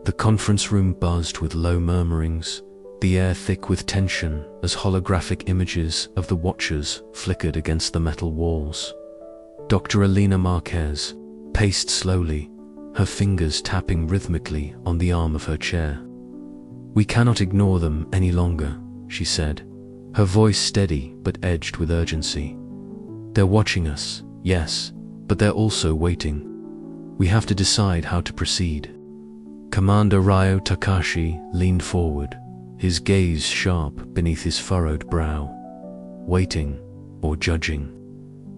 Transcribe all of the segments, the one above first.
The conference room buzzed with low murmurings, the air thick with tension as holographic images of the Watchers flickered against the metal walls. Dr. Alina Marquez paced slowly, her fingers tapping rhythmically on the arm of her chair. "We cannot ignore them any longer," she said, her voice steady but edged with urgency. "They're watching us, yes, but they're also waiting. We have to decide how to proceed." Commander Ryo Takashi leaned forward, his gaze sharp beneath his furrowed brow. Waiting or judging?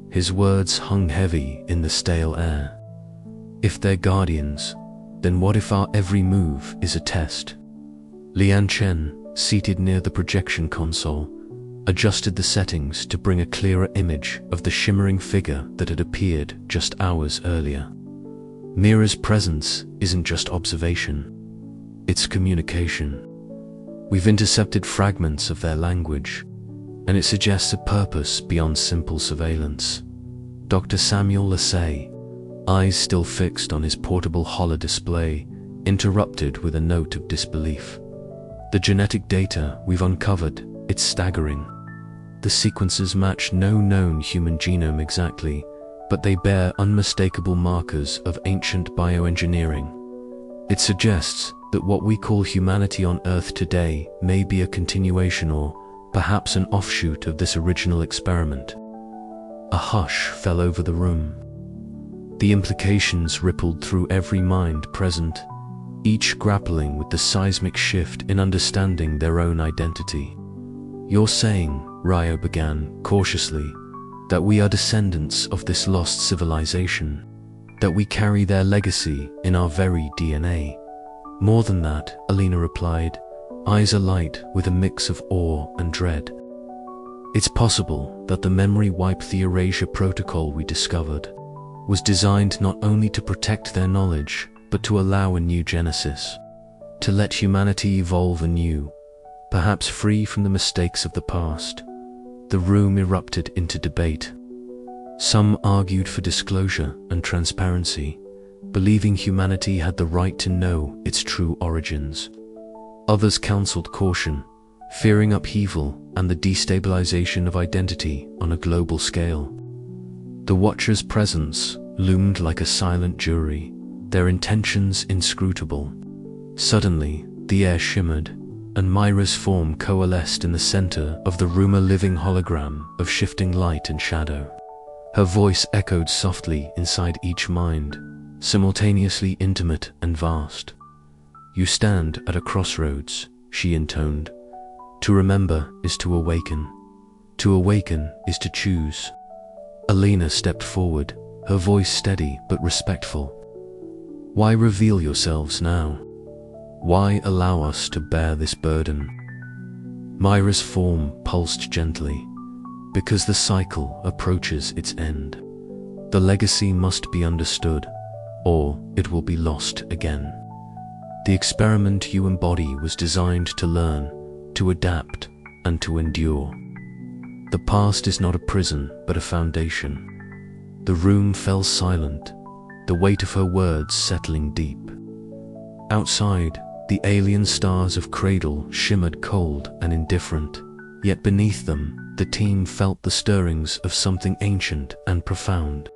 His words hung heavy in the stale air. If they're guardians, then what if our every move is a test? Lian Chen, seated near the projection console, adjusted the settings to bring a clearer image of the shimmering figure that had appeared just hours earlier. Mira's presence isn't just observation, it's communication. We've intercepted fragments of their language, and it suggests a purpose beyond simple surveillance. Dr. Samuel Lasey, eyes still fixed on his portable holodisplay, interrupted with a note of disbelief. "The genetic data we've uncovered, it's staggering. The sequences match no known human genome exactly, but they bear unmistakable markers of ancient bioengineering. It suggests that what we call humanity on Earth today may be a continuation or perhaps an offshoot of this original experiment." A hush fell over the room. The implications rippled through every mind present, each grappling with the seismic shift in understanding their own identity. "You're saying," Ryo began cautiously, "that we are descendants of this lost civilization, that we carry their legacy in our very DNA." "More than that," Alina replied, eyes alight with a mix of awe and dread. "It's possible that the memory wipe the erasure protocol we discovered was designed not only to protect their knowledge, but to allow a new genesis, to let humanity evolve anew, perhaps free from the mistakes of the past." The room erupted into debate. Some argued for disclosure and transparency, believing humanity had the right to know its true origins. Others counseled caution, fearing upheaval and the destabilization of identity on a global scale. The Watchers' presence loomed like a silent jury, their intentions inscrutable. Suddenly, the air shimmered, and Myra's form coalesced in the center of the room, a living hologram of shifting light and shadow. Her voice echoed softly inside each mind, simultaneously intimate and vast. "You stand at a crossroads," she intoned. "To remember is to awaken. To awaken is to choose." Alina stepped forward, her voice steady but respectful. "Why reveal yourselves now? Why allow us to bear this burden?" Myra's form pulsed gently. "Because the cycle approaches its end. The legacy must be understood, or it will be lost again. The experiment you embody was designed to learn, to adapt, and to endure. The past is not a prison, but a foundation." The room fell silent, the weight of her words settling deep. Outside, the alien stars of Cradle shimmered cold and indifferent, yet beneath them, the team felt the stirrings of something ancient and profound.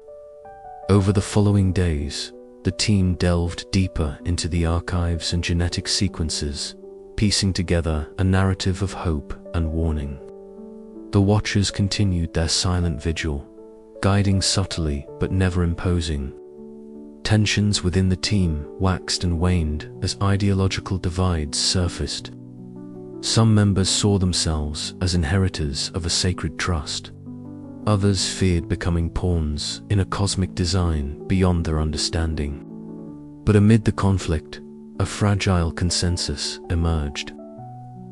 Over the following days, the team delved deeper into the archives and genetic sequences, piecing together a narrative of hope and warning. The Watchers continued their silent vigil, guiding subtly but never imposing. Tensions within the team waxed and waned as ideological divides surfaced. Some members saw themselves as inheritors of a sacred trust. Others feared becoming pawns in a cosmic design beyond their understanding. But amid the conflict, a fragile consensus emerged.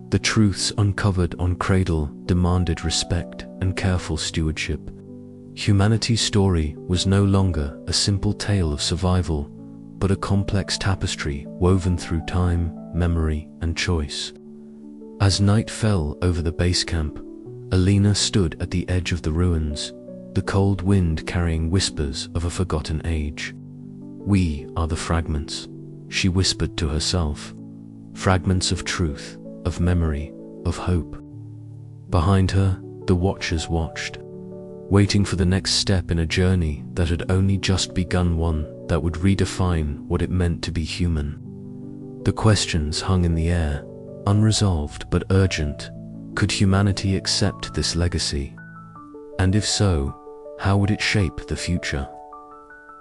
The truths uncovered on Cradle demanded respect and careful stewardship. Humanity's story was no longer a simple tale of survival, but a complex tapestry woven through time, memory, and choice. As night fell over the base camp, Alina stood at the edge of the ruins, the cold wind carrying whispers of a forgotten age. "We are the fragments," she whispered to herself. Fragments of truth, of memory, of hope. Behind her, the watchers watched, waiting for the next step in a journey that had only just begun, one that would redefine what it meant to be human. The questions hung in the air, unresolved but urgent. Could humanity accept this legacy? And if so, how would it shape the future?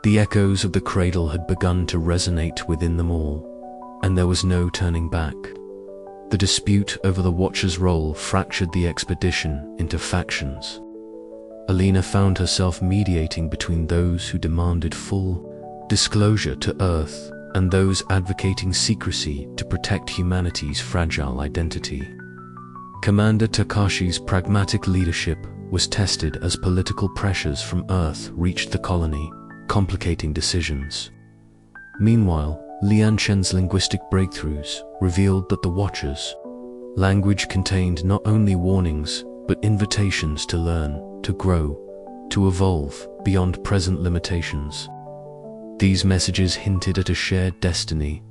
The echoes of the cradle had begun to resonate within them all, and there was no turning back. The dispute over the Watcher's role fractured the expedition into factions. Alina found herself mediating between those who demanded full disclosure to Earth and those advocating secrecy to protect humanity's fragile identity. Commander Takashi's pragmatic leadership was tested as political pressures from Earth reached the colony, complicating decisions. Meanwhile, Lian Chen's linguistic breakthroughs revealed that the Watchers' language contained not only warnings but invitations to learn, to grow, to evolve beyond present limitations. These messages hinted at a shared destiny,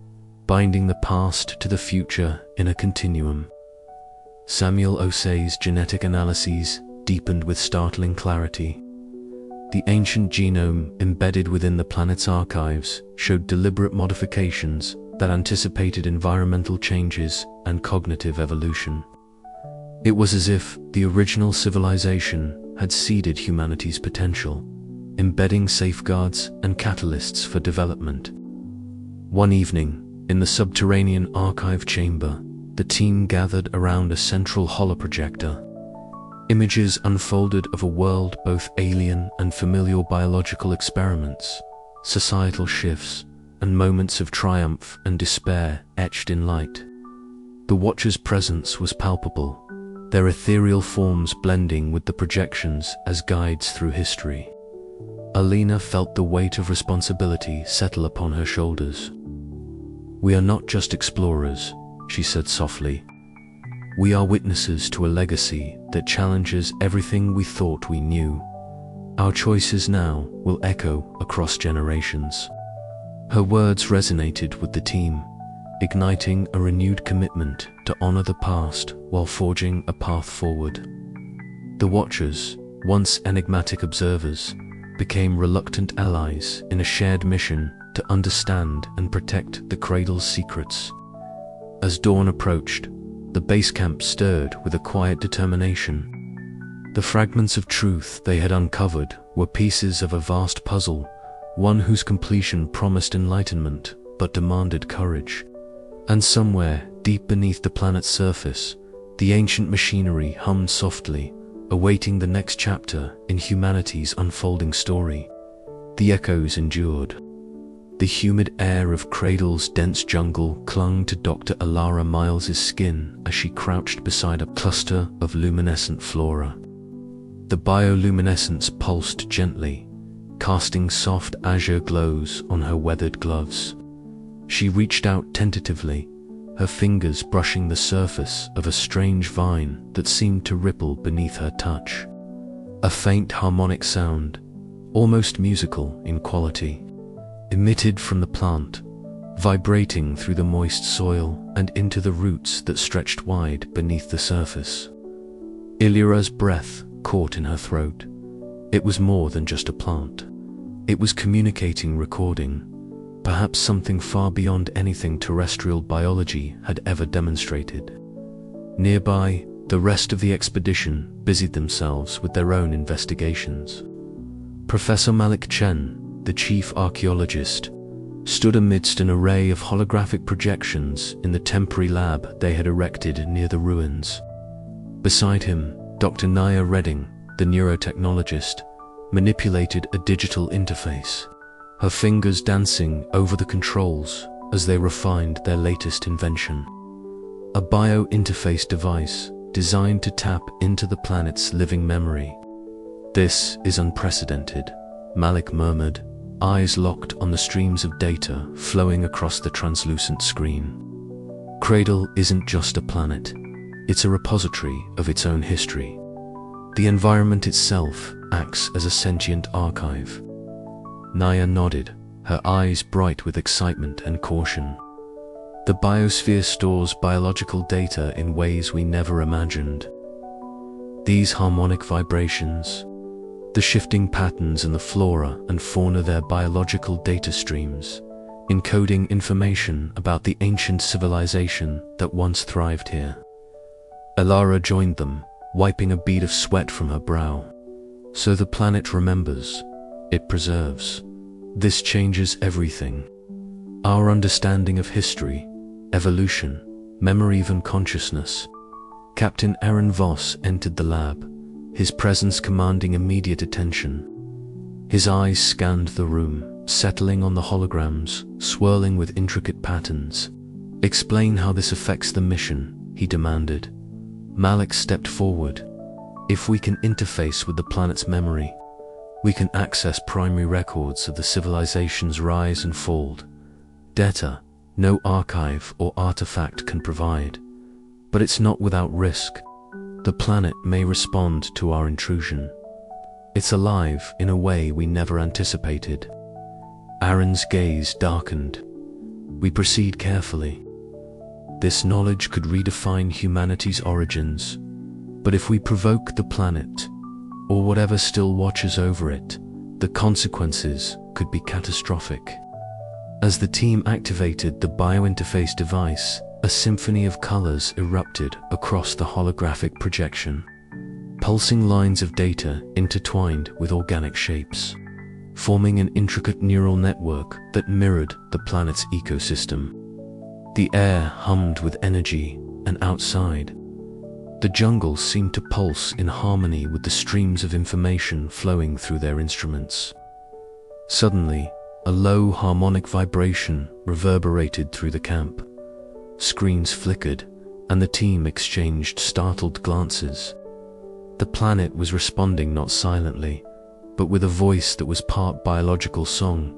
binding the past to the future in a continuum. Samuel Osei's genetic analyses deepened with startling clarity. The ancient genome embedded within the planet's archives showed deliberate modifications that anticipated environmental changes and cognitive evolution. It was as if the original civilization had seeded humanity's potential, embedding safeguards and catalysts for development. One evening, in the subterranean archive chamber, the team gathered around a central holoprojector. Images unfolded of a world both alien and familial, biological experiments, societal shifts, and moments of triumph and despair etched in light. The Watcher's presence was palpable, their ethereal forms blending with the projections as guides through history. Alina felt the weight of responsibility settle upon her shoulders. "We are not just explorers," she said softly. "We are witnesses to a legacy that challenges everything we thought we knew. Our choices now will echo across generations." Her words resonated with the team, igniting a renewed commitment to honor the past while forging a path forward. The Watchers, once enigmatic observers, became reluctant allies in a shared mission to understand and protect the Cradle's secrets. As dawn approached, the base camp stirred with a quiet determination. The fragments of truth they had uncovered were pieces of a vast puzzle, one whose completion promised enlightenment but demanded courage. And somewhere, deep beneath the planet's surface, the ancient machinery hummed softly, awaiting the next chapter in humanity's unfolding story. The echoes endured. The humid air of Cradle's dense jungle clung to Dr. Alara Miles's skin as she crouched beside a cluster of luminescent flora. The bioluminescence pulsed gently, casting soft azure glows on her weathered gloves. She reached out tentatively, her fingers brushing the surface of a strange vine that seemed to ripple beneath her touch. A faint harmonic sound, almost musical in quality, emitted from the plant, vibrating through the moist soil and into the roots that stretched wide beneath the surface. Illyra's breath caught in her throat. It was more than just a plant. It was communicating, recording, perhaps something far beyond anything terrestrial biology had ever demonstrated. Nearby, the rest of the expedition busied themselves with their own investigations. Professor Malik Chen, the chief archaeologist, stood amidst an array of holographic projections in the temporary lab they had erected near the ruins. Beside him, Dr. Naya Redding, the neurotechnologist, manipulated a digital interface, her fingers dancing over the controls as they refined their latest invention. A bio-interface device designed to tap into the planet's living memory. "This is unprecedented," Malik murmured, eyes locked on the streams of data flowing across the translucent screen. Cradle isn't just a planet, it's a repository of its own history. The environment itself acts as a sentient archive. Naya nodded, her eyes bright with excitement and caution. The biosphere stores biological data in ways we never imagined. These harmonic vibrations, the shifting patterns in the flora and fauna, their biological data streams, encoding information about the ancient civilization that once thrived here. Elara joined them, wiping a bead of sweat from her brow. So the planet remembers, it preserves. This changes everything. Our understanding of history, evolution, memory, even consciousness. Captain Aaron Voss entered the lab, his presence commanding immediate attention. His eyes scanned the room, settling on the holograms, swirling with intricate patterns. "Explain how this affects the mission," he demanded. Malik stepped forward. "If we can interface with the planet's memory, we can access primary records of the civilization's rise and fall. Data no archive or artifact can provide. But it's not without risk. The planet may respond to our intrusion. It's alive in a way we never anticipated." Aaron's gaze darkened. "We proceed carefully. This knowledge could redefine humanity's origins. But if we provoke the planet, or whatever still watches over it, the consequences could be catastrophic." As the team activated the biointerface device, a symphony of colors erupted across the holographic projection. Pulsing lines of data intertwined with organic shapes, forming an intricate neural network that mirrored the planet's ecosystem. The air hummed with energy, and outside, the jungle seemed to pulse in harmony with the streams of information flowing through their instruments. Suddenly, a low harmonic vibration reverberated through the camp. Screens flickered, and the team exchanged startled glances. The planet was responding not silently, but with a voice that was part biological song,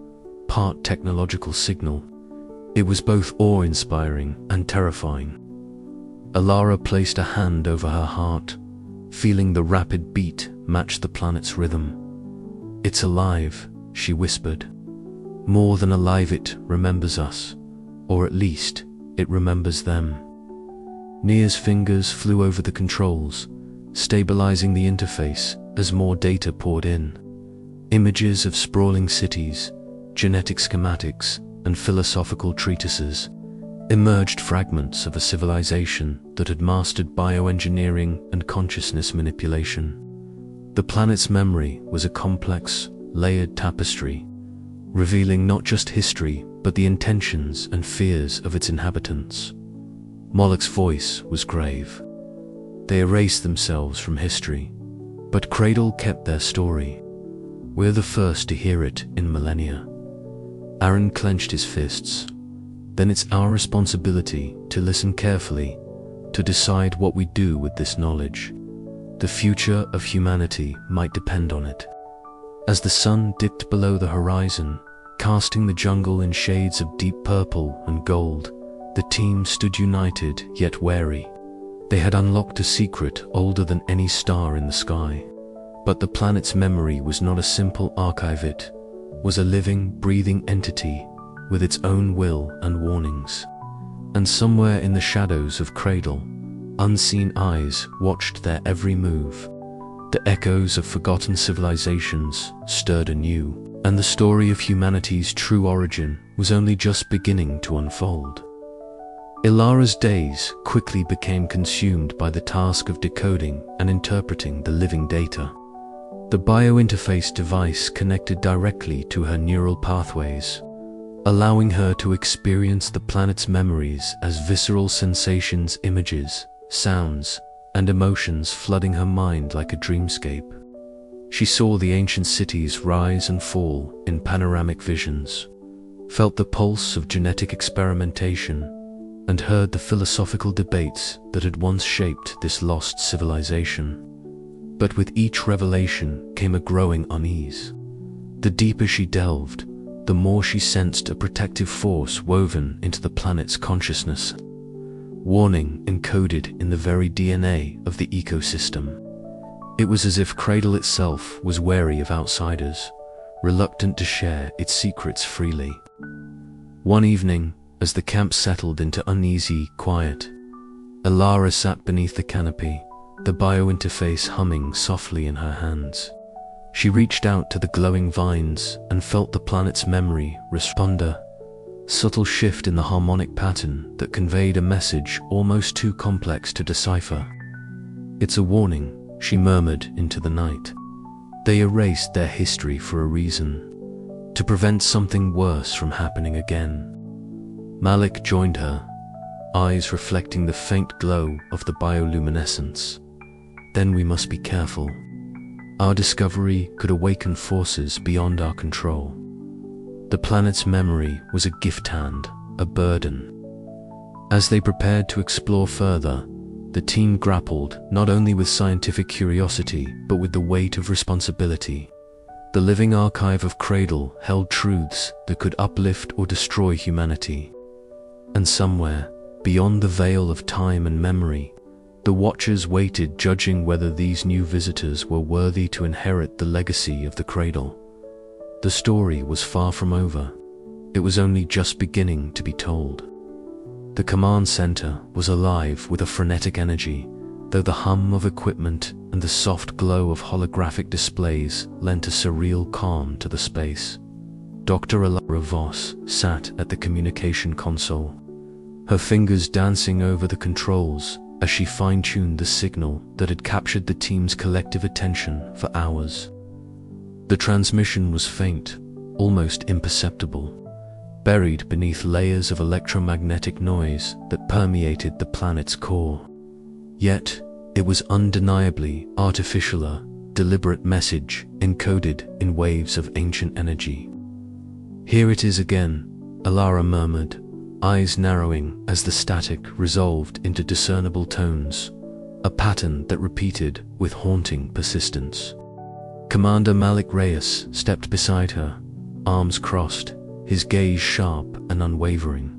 part technological signal. It was both awe-inspiring and terrifying. Elara placed a hand over her heart, feeling the rapid beat match the planet's rhythm. "It's alive," she whispered. "More than alive, it remembers us, or at least, it remembers them." Nia's fingers flew over the controls, stabilizing the interface as more data poured in. Images of sprawling cities, genetic schematics, and philosophical treatises emerged, fragments of a civilization that had mastered bioengineering and consciousness manipulation. The planet's memory was a complex, layered tapestry, revealing not just history but the intentions and fears of its inhabitants. Moloch's voice was grave. "They erased themselves from history, but Cradle kept their story. We're the first to hear it in millennia." Aaron clenched his fists. "Then it's our responsibility to listen carefully, to decide what we do with this knowledge. The future of humanity might depend on it." As the sun dipped below the horizon, casting the jungle in shades of deep purple and gold, the team stood united yet wary. They had unlocked a secret older than any star in the sky. But the planet's memory was not a simple archive, it was a living, breathing entity with its own will and warnings. And somewhere in the shadows of Cradle, unseen eyes watched their every move. The echoes of forgotten civilizations stirred anew, and the story of humanity's true origin was only just beginning to unfold. Ilara's days quickly became consumed by the task of decoding and interpreting the living data. The biointerface device connected directly to her neural pathways, allowing her to experience the planet's memories as visceral sensations, images, sounds, and emotions flooding her mind like a dreamscape. She saw the ancient cities rise and fall in panoramic visions, felt the pulse of genetic experimentation, and heard the philosophical debates that had once shaped this lost civilization. But with each revelation came a growing unease. The deeper she delved, the more she sensed a protective force woven into the planet's consciousness. Warning encoded in the very DNA of the ecosystem. It was as if Cradle itself was wary of outsiders, reluctant to share its secrets freely. One evening, as the camp settled into uneasy quiet, Alara sat beneath the canopy, the biointerface humming softly in her hands. She reached out to the glowing vines and felt the planet's memory respond, a subtle shift in the harmonic pattern that conveyed a message almost too complex to decipher. "It's a warning," she murmured into the night. "They erased their history for a reason, to prevent something worse from happening again." Malik joined her, eyes reflecting the faint glow of the bioluminescence. "Then we must be careful. Our discovery could awaken forces beyond our control." The planet's memory was a gift hand, a burden. As they prepared to explore further, the team grappled not only with scientific curiosity but with the weight of responsibility. The living archive of Cradle held truths that could uplift or destroy humanity. And somewhere, beyond the veil of time and memory, the Watchers waited, judging whether these new visitors were worthy to inherit the legacy of the Cradle. The story was far from over. It was only just beginning to be told. The command center was alive with a frenetic energy, though the hum of equipment and the soft glow of holographic displays lent a surreal calm to the space. Dr. Alara Voss sat at the communication console, her fingers dancing over the controls as she fine-tuned the signal that had captured the team's collective attention for hours. The transmission was faint, almost imperceptible, buried beneath layers of electromagnetic noise that permeated the planet's core. Yet, it was undeniably artificial, a deliberate message encoded in waves of ancient energy. "Here it is again," Alara murmured, eyes narrowing as the static resolved into discernible tones, a pattern that repeated with haunting persistence. Commander Malik Reyes stepped beside her, arms crossed, his gaze sharp and unwavering.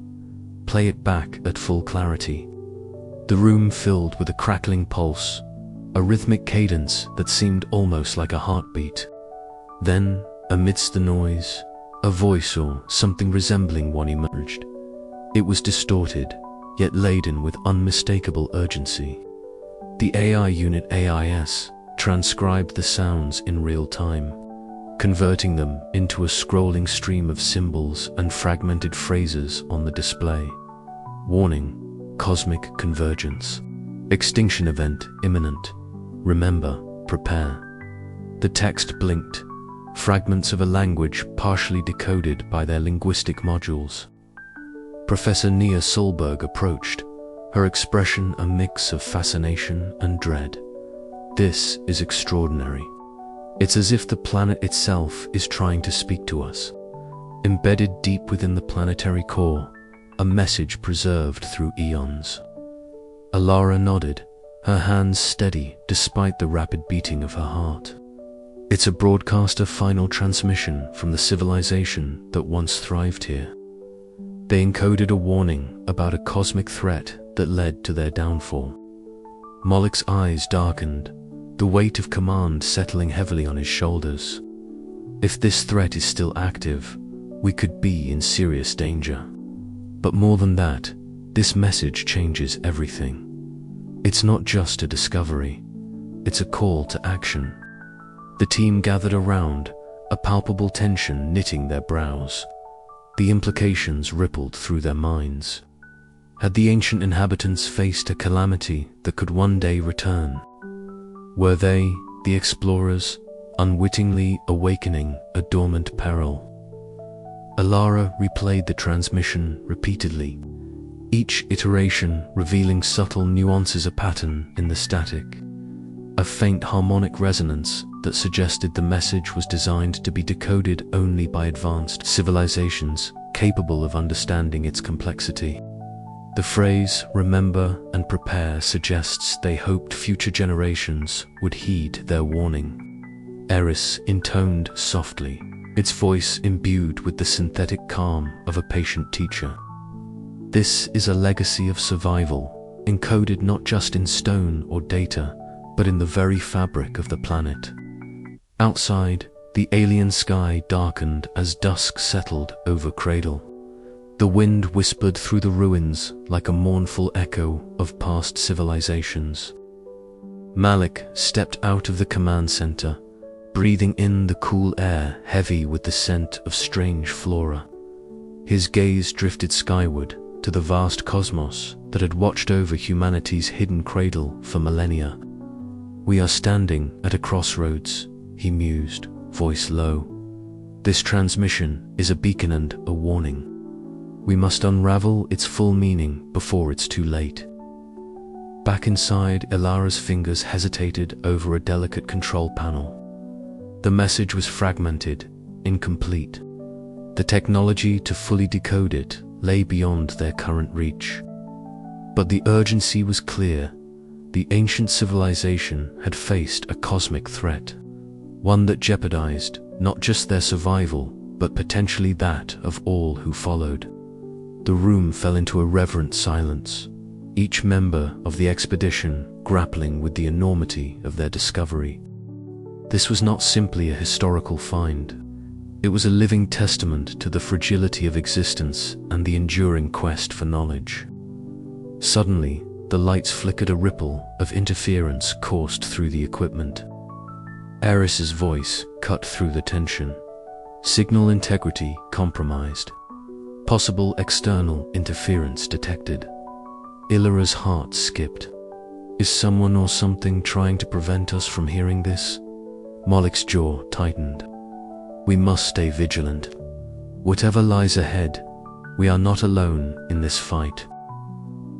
"Play it back at full clarity." The room filled with a crackling pulse, a rhythmic cadence that seemed almost like a heartbeat. Then, amidst the noise, a voice or something resembling one emerged. It was distorted, yet laden with unmistakable urgency. The AI unit AIS transcribed the sounds in real time, converting them into a scrolling stream of symbols and fragmented phrases on the display. "Warning, cosmic convergence. Extinction event imminent. Remember, prepare." The text blinked, fragments of a language partially decoded by their linguistic modules. Professor Nia Solberg approached, her expression a mix of fascination and dread. "This is extraordinary. It's as if the planet itself is trying to speak to us." Embedded deep within the planetary core, a message preserved through eons. Alara nodded, her hands steady despite the rapid beating of her heart. "It's a broadcast of final transmission from the civilization that once thrived here. They encoded a warning about a cosmic threat that led to their downfall." Malik's eyes darkened, the weight of command settling heavily on his shoulders. If this threat is still active, we could be in serious danger. But more than that, this message changes everything. It's not just a discovery, it's a call to action. The team gathered around, a palpable tension knitting their brows. The implications rippled through their minds. Had the ancient inhabitants faced a calamity that could one day return? Were they, the explorers, unwittingly awakening a dormant peril? Alara replayed the transmission repeatedly, each iteration revealing subtle nuances, a pattern in the static, a faint harmonic resonance that suggested the message was designed to be decoded only by advanced civilizations capable of understanding its complexity. The phrase, "remember and prepare," suggests they hoped future generations would heed their warning. Eris intoned softly, its voice imbued with the synthetic calm of a patient teacher. "This is a legacy of survival, encoded not just in stone or data, but in the very fabric of the planet." Outside, The alien sky darkened as dusk settled over Cradle. The wind whispered through the ruins like a mournful echo of past civilizations. Malik stepped out of the command center, breathing in the cool air heavy with the scent of strange flora. His gaze drifted skyward to the vast cosmos that had watched over humanity's hidden cradle for millennia. "We are standing at a crossroads," he mused, voice low. "This transmission is a beacon and a warning. We must unravel its full meaning before it's too late." Back inside, Ilara's fingers hesitated over a delicate control panel. The message was fragmented, incomplete. The technology to fully decode it lay beyond their current reach. But the urgency was clear. The ancient civilization had faced a cosmic threat, one that jeopardized not just their survival, but potentially that of all who followed. The room fell into a reverent silence, each member of the expedition grappling with the enormity of their discovery. This was not simply a historical find. It was a living testament to the fragility of existence and the enduring quest for knowledge. Suddenly, the lights flickered. A ripple of interference coursed through the equipment. Eris's voice cut through the tension. Signal integrity compromised. Possible external interference detected. Ilara's heart skipped. Is someone or something trying to prevent us from hearing this? Malik's jaw tightened. We must stay vigilant. Whatever lies ahead, we are not alone in this fight.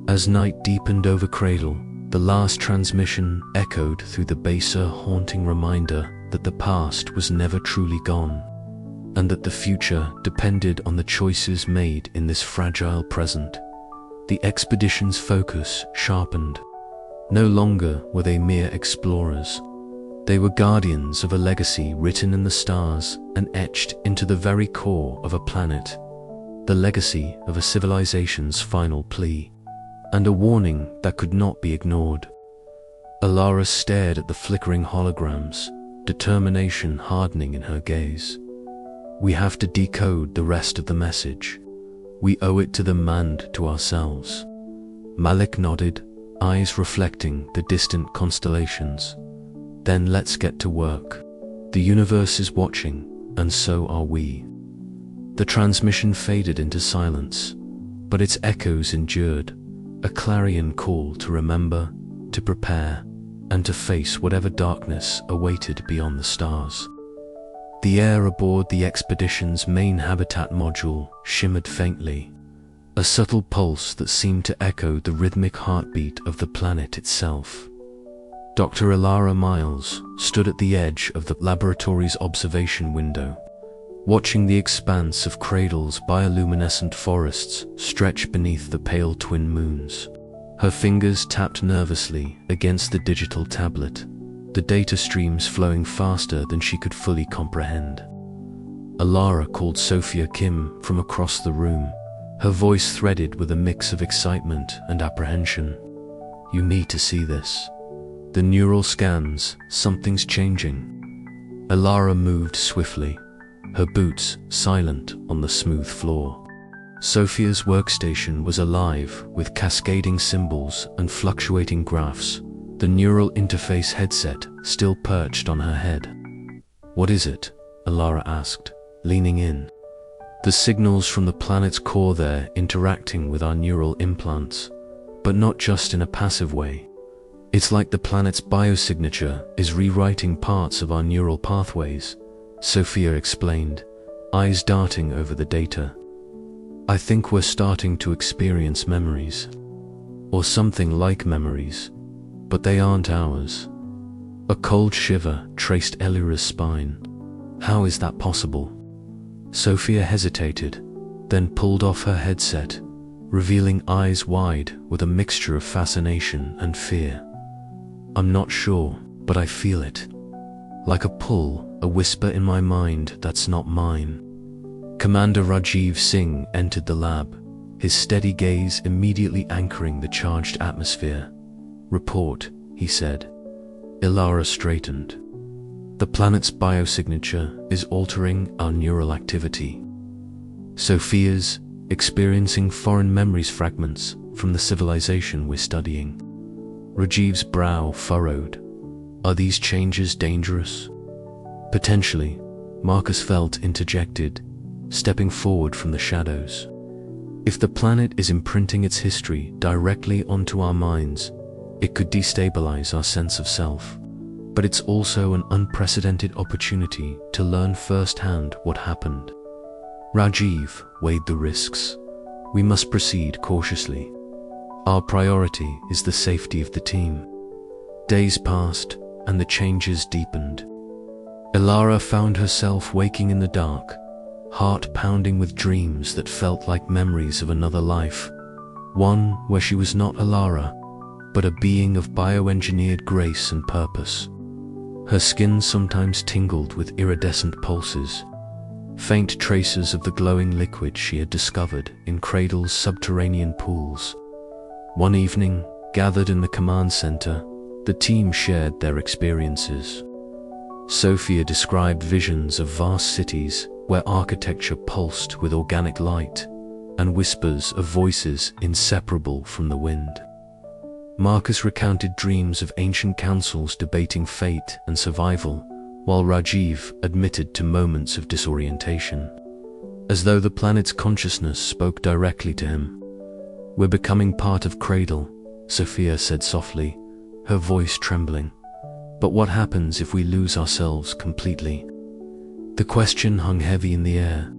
As night deepened over Cradle, the last transmission echoed through the baser, haunting reminder that the past was never truly gone, and that the future depended on the choices made in this fragile present. The expedition's focus sharpened. No longer were they mere explorers. They were guardians of a legacy written in the stars and etched into the very core of a planet. The legacy of a civilization's final plea, and a warning that could not be ignored. Ilara stared at the flickering holograms, determination hardening in her gaze. We have to decode the rest of the message. We owe it to them and to ourselves. Malik nodded, eyes reflecting the distant constellations. Then let's get to work. The universe is watching, and so are we. The transmission faded into silence, but its echoes endured, a clarion call to remember, to prepare, and to face whatever darkness awaited beyond the stars. The air aboard the expedition's main habitat module shimmered faintly, a subtle pulse that seemed to echo the rhythmic heartbeat of the planet itself. Dr. Ilara Miles stood at the edge of the laboratory's observation window, watching the expanse of Cradle's bioluminescent forests stretch beneath the pale twin moons. Her fingers tapped nervously against the digital tablet, the data streams flowing faster than she could fully comprehend. Ilara called Sophia Kim from across the room, her voice threaded with a mix of excitement and apprehension. You need to see this. The neural scans, something's changing. Ilara moved swiftly, her boots silent on the smooth floor. Sophia's workstation was alive with cascading symbols and fluctuating graphs, the neural interface headset still perched on her head. What is it? Ilara asked, leaning in. The signals from the planet's core there interacting with our neural implants, but not just in a passive way. It's like the planet's biosignature is rewriting parts of our neural pathways, Sophia explained, eyes darting over the data. I think we're starting to experience memories, or something like memories, but they aren't ours. A cold shiver traced Elira's spine. How is that possible? Sophia hesitated, then pulled off her headset, revealing eyes wide with a mixture of fascination and fear. I'm not sure, but I feel it. Like a pull, a whisper in my mind that's not mine. Commander Rajiv Singh entered the lab, his steady gaze immediately anchoring the charged atmosphere. Report, he said. Ilara straightened. The planet's biosignature is altering our neural activity. Sophia's experiencing foreign memories fragments from the civilization we're studying. Rajiv's brow furrowed. Are these changes dangerous? Potentially, Marcus felt interjected, stepping forward from the shadows. If the planet is imprinting its history directly onto our minds, it could destabilize our sense of self. But it's also an unprecedented opportunity to learn firsthand what happened. Rajiv weighed the risks. We must proceed cautiously. Our priority is the safety of the team. Days passed, and the changes deepened. Ilara found herself waking in the dark, heart pounding with dreams that felt like memories of another life, one where she was not Ilara, but a being of bioengineered grace and purpose. Her skin sometimes tingled with iridescent pulses, faint traces of the glowing liquid she had discovered in Cradle's subterranean pools. One evening, gathered in the command center, the team shared their experiences. Sophia described visions of vast cities where architecture pulsed with organic light, and whispers of voices inseparable from the wind. Marcus recounted dreams of ancient councils debating fate and survival, while Rajiv admitted to moments of disorientation, as though the planet's consciousness spoke directly to him. "We're becoming part of Cradle," Sophia said softly, her voice trembling. "But what happens if we lose ourselves completely?" The question hung heavy in the air.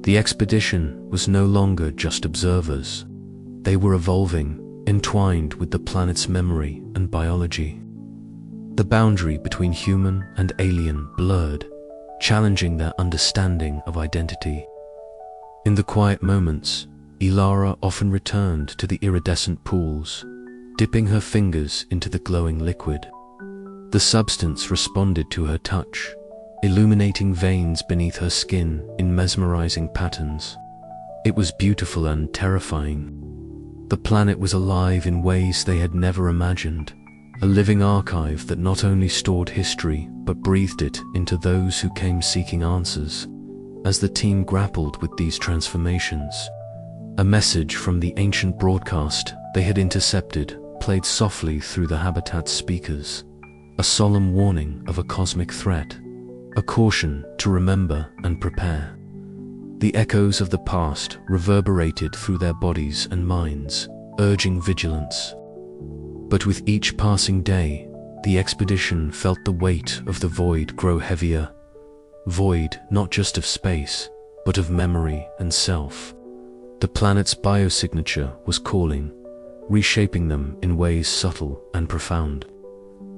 The expedition was no longer just observers. They were evolving, entwined with the planet's memory and biology. The boundary between human and alien blurred, challenging their understanding of identity. In the quiet moments, Ilara often returned to the iridescent pools, dipping her fingers into the glowing liquid. The substance responded to her touch, illuminating veins beneath her skin in mesmerizing patterns. It was beautiful and terrifying. The planet was alive in ways they had never imagined, a living archive that not only stored history but breathed it into those who came seeking answers. As the team grappled with these transformations, a message from the ancient broadcast they had intercepted played softly through the habitat's speakers, a solemn warning of a cosmic threat, a caution to remember and prepare. The echoes of the past reverberated through their bodies and minds, urging vigilance. But with each passing day, the expedition felt the weight of the void grow heavier. Void not just of space, but of memory and self. The planet's biosignature was calling, reshaping them in ways subtle and profound.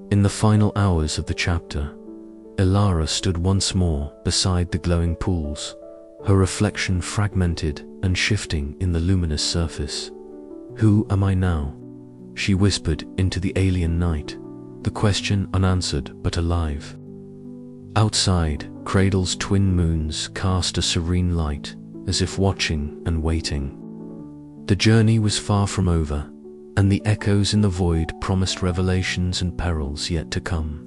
In the final hours of the chapter, Ilara stood once more beside the glowing pools, her reflection fragmented and shifting in the luminous surface. "Who am I now?" she whispered into the alien night, the question unanswered but alive. Outside, Cradle's twin moons cast a serene light, as if watching and waiting. The journey was far from over, and the echoes in the void promised revelations and perils yet to come.